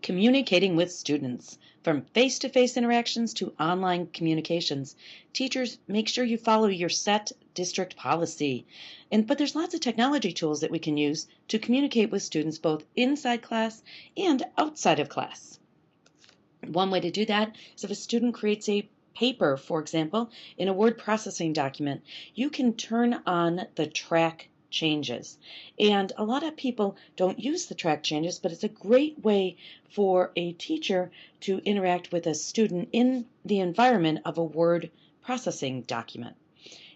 Communicating with students. From face-to-face interactions to online communications, teachers, make sure you follow your set district policy. But there's lots of technology tools that we can use to communicate with students both inside class and outside of class. One way to do that is if a student creates a paper, for example, in a word processing document, you can turn on the track changes. And a lot of people don't use the track changes, but it's a great way for a teacher to interact with a student in the environment of a word processing document.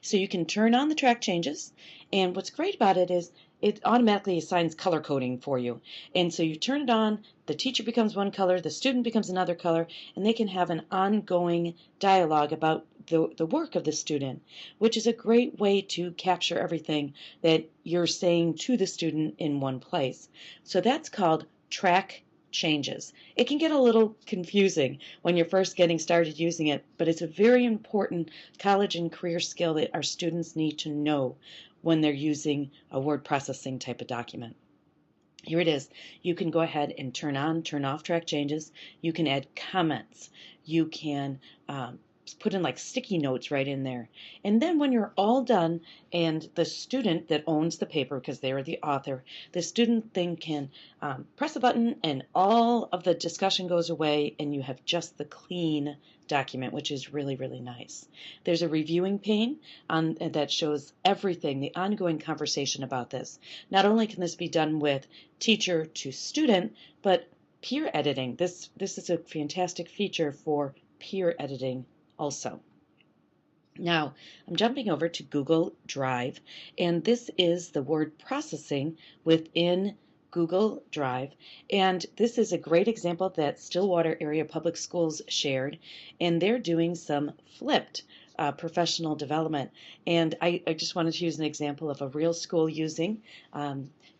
So you can turn on the track changes, and what's great about it is it automatically assigns color coding for you. And so you turn it on, the teacher becomes one color, the student becomes another color, and they can have an ongoing dialogue about the work of the student, which is a great way to capture everything that you're saying to the student in one place. So that's called track changes. It can get a little confusing when you're first getting started using it, but it's a very important college and career skill that our students need to know when they're using a word processing type of document. Here it is. You can go ahead and turn on, turn off track changes. You can add comments. You can put in like sticky notes right in there. And then when you're all done and the student that owns the paper, because they are the author, the student then can press a button and all of the discussion goes away and you have just the clean document, which is really, really nice. There's a reviewing pane that shows everything, the ongoing conversation about this. Not only can this be done with teacher to student, but peer editing. This is a fantastic feature for peer editing also. Now, I'm jumping over to Google Drive, and this is the word processing within Google Drive. And this is a great example that Stillwater Area Public Schools shared, and they're doing some flipped professional development. And I just wanted to use an example of a real school using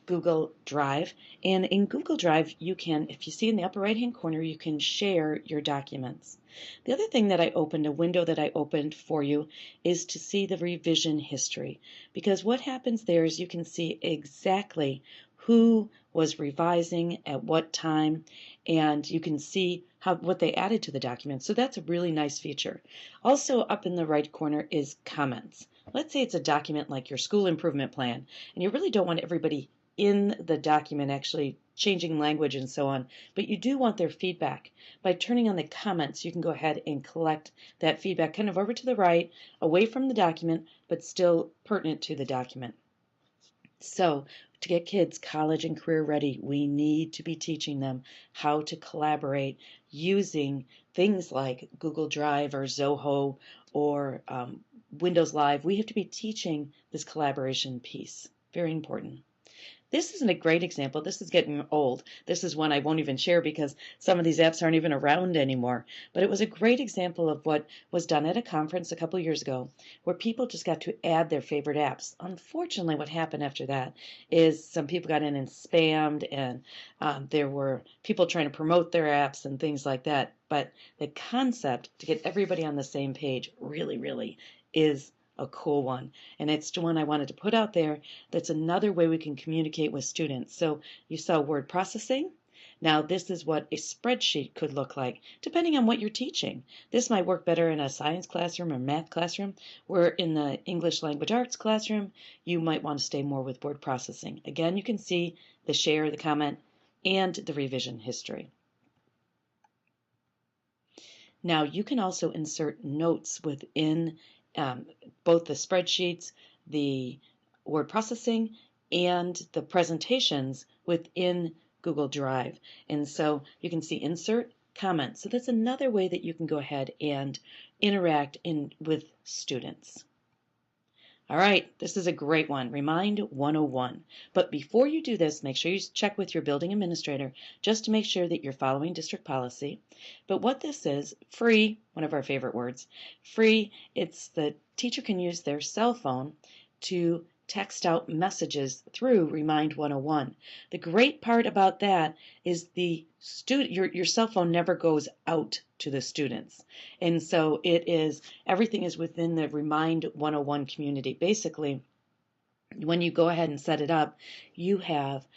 Google Drive. And in Google Drive, you can, if you see in the upper right-hand corner, you can share your documents. The other thing that I opened, a window that I opened for you, is to see the revision history. Because what happens there is you can see exactly who was revising at what time, and you can see what they added to the document. So that's a really nice feature. Also up in the right corner is comments. Let's say it's a document like your school improvement plan, and you really don't want everybody in the document actually changing language and so on, but you do want their feedback. By turning on the comments, you can go ahead and collect that feedback kind of over to the right, away from the document, but still pertinent to the document. So to get kids college and career ready, we need to be teaching them how to collaborate using things like Google Drive or Zoho or Windows Live. We have to be teaching this collaboration piece. Very important. This isn't a great example. This is getting old. This is one I won't even share because some of these apps aren't even around anymore. But it was a great example of what was done at a conference a couple years ago where people just got to add their favorite apps. Unfortunately, what happened after that is some people got in and spammed, and there were people trying to promote their apps and things like that. But the concept to get everybody on the same page really, really is a cool one, and it's the one I wanted to put out there. That's another way we can communicate with students. So you saw word processing. Now this is what a spreadsheet could look like, depending on what you're teaching. This might work better in a science classroom or math classroom, where in the English language arts classroom, you might want to stay more with word processing. Again, you can see the share, the comment, and the revision history. Now you can also insert notes within both the spreadsheets, the word processing, and the presentations within Google Drive. And so you can see insert, comment. So that's another way that you can go ahead and interact with students. All right, this is a great one, Remind 101. But before you do this, make sure you check with your building administrator just to make sure that you're following district policy. But what this is, free, one of our favorite words, free, it's the teacher can use their cell phone to text out messages through Remind 101. The great part about that is the student, your cell phone never goes out to the students. And so everything is within the Remind 101 community. Basically, when you go ahead and set it up, you have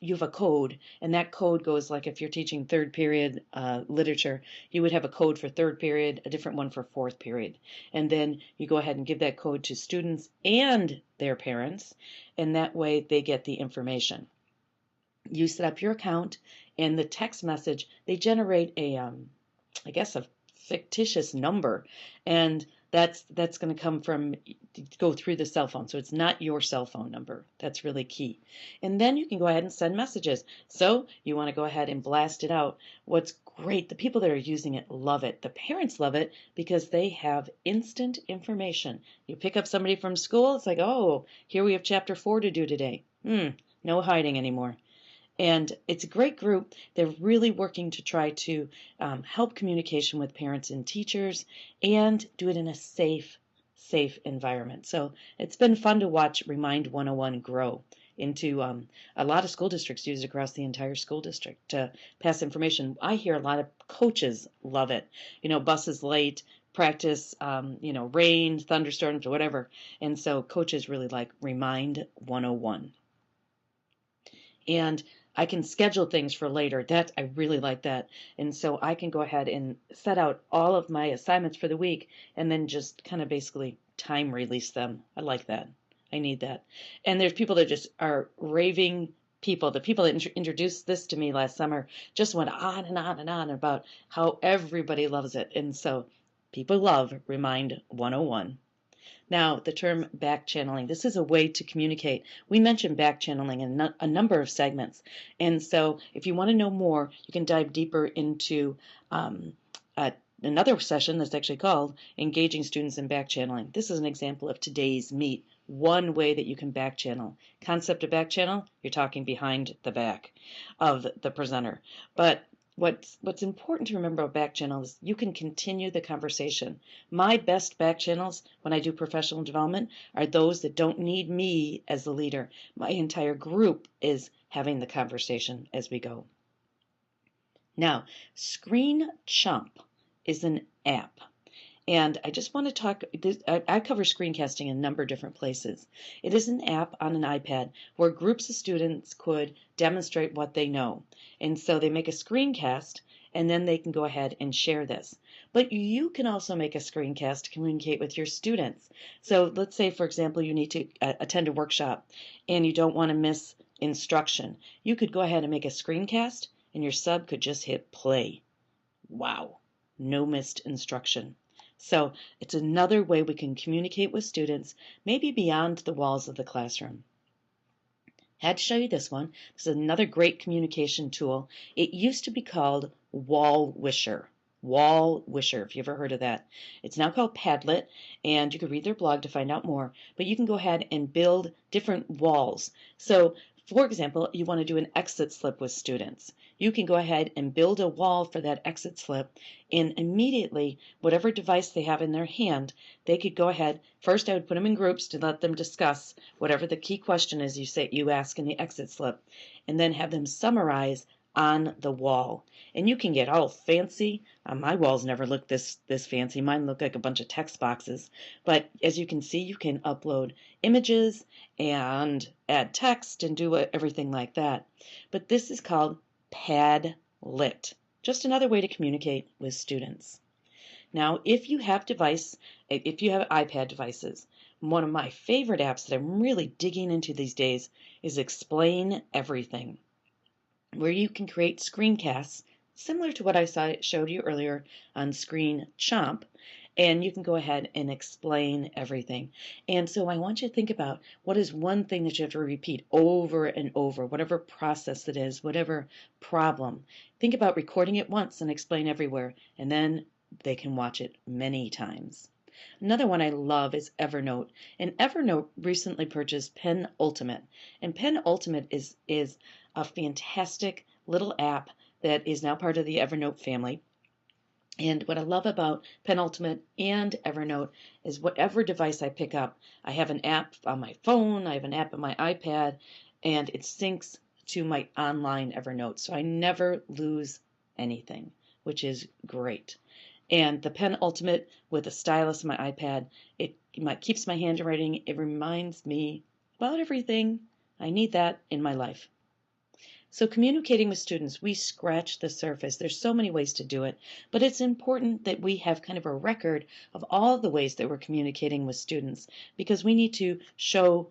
you have a code, and that code goes like if you're teaching third period literature, you would have a code for third period, a different one for fourth period. And then you go ahead and give that code to students and their parents, and that way they get the information. You set up your account, and the text message, they generate I guess a fictitious number, and that's going to come from go through the cell phone. So it's not your cell phone number. That's really key. And then you can go ahead and send messages. So you want to go ahead and blast it out. What's great, the people that are using it love it. The parents love it because they have instant information. You pick up somebody from school, it's like, oh, here we have chapter 4 to do today. No hiding anymore. And it's a great group. They're really working to try to help communication with parents and teachers and do it in a safe environment. So it's been fun to watch Remind 101 grow into a lot of school districts use it across the entire school district to pass information. I hear a lot of coaches love it. Buses late, practice, rain, thunderstorms, or whatever. And so coaches really like Remind 101. And I can schedule things for later. I really like that. And so I can go ahead and set out all of my assignments for the week and then just kind of basically time release them. I like that. I need that. And there's people that just are raving people. The people that introduced this to me last summer just went on and on and on about how everybody loves it. And so people love Remind 101. Now, the term backchanneling, this is a way to communicate. We mentioned backchanneling in a number of segments. And so if you want to know more, you can dive deeper into another session that's actually called Engaging Students in Backchanneling. This is an example of today's meet. One way that you can backchannel. Concept of backchannel, you're talking behind the back of the presenter. But what's important to remember about backchannel is you can continue the conversation. My best backchannels when I do professional development are those that don't need me as the leader. My entire group is having the conversation as we go. Now, Screenchomp is an app. And I just want to talk, I cover screencasting in a number of different places. It is an app on an iPad where groups of students could demonstrate what they know. And so they make a screencast, and then they can go ahead and share this. But you can also make a screencast to communicate with your students. So let's say, for example, you need to attend a workshop, and you don't want to miss instruction. You could go ahead and make a screencast, and your sub could just hit play. Wow, no missed instruction. So it's another way we can communicate with students, maybe beyond the walls of the classroom. Had to show you this one. This is another great communication tool. It used to be called Wall Wisher. Wall Wisher, if you ever heard of that. It's now called PadLint, and you can read their blog to find out more. But you can go ahead and build different walls. So, for example, you want to do an exit slip with students. You can go ahead and build a wall for that exit slip, and immediately, whatever device they have in their hand, they could go ahead. First, I would put them in groups to let them discuss whatever the key question is you ask in the exit slip, and then have them summarize on the wall. And you can get all fancy. My walls never look this fancy. Mine look like a bunch of text boxes. But as you can see, you can upload images and add text and do everything like that. But this is called PadLint. Just another way to communicate with students. Now, if you have iPad devices, one of my favorite apps that I'm really digging into these days is Explain Everything, where you can create screencasts similar to what I showed you earlier on Screenchomp, and you can go ahead and explain everything. And so I want you to think about what is one thing that you have to repeat over and over, whatever process it is, whatever problem. Think about recording it once and explain everywhere, and then they can watch it many times. Another one I love is Evernote. And Evernote recently purchased Pen Ultimate. And Pen Ultimate is a fantastic little app that is now part of the Evernote family. And what I love about Pen Ultimate and Evernote is whatever device I pick up, I have an app on my phone, I have an app on my iPad, and it syncs to my online Evernote. So I never lose anything, which is great. And the Pen Ultimate with a stylus on my iPad, it keeps my handwriting. It reminds me about everything. I need that in my life. So communicating with students, we scratch the surface. There's so many ways to do it, but it's important that we have kind of a record of all the ways that we're communicating with students because we need to show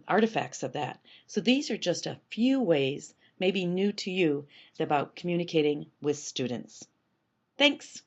artifacts of that. So these are just a few ways, maybe new to you, about communicating with students. Thanks.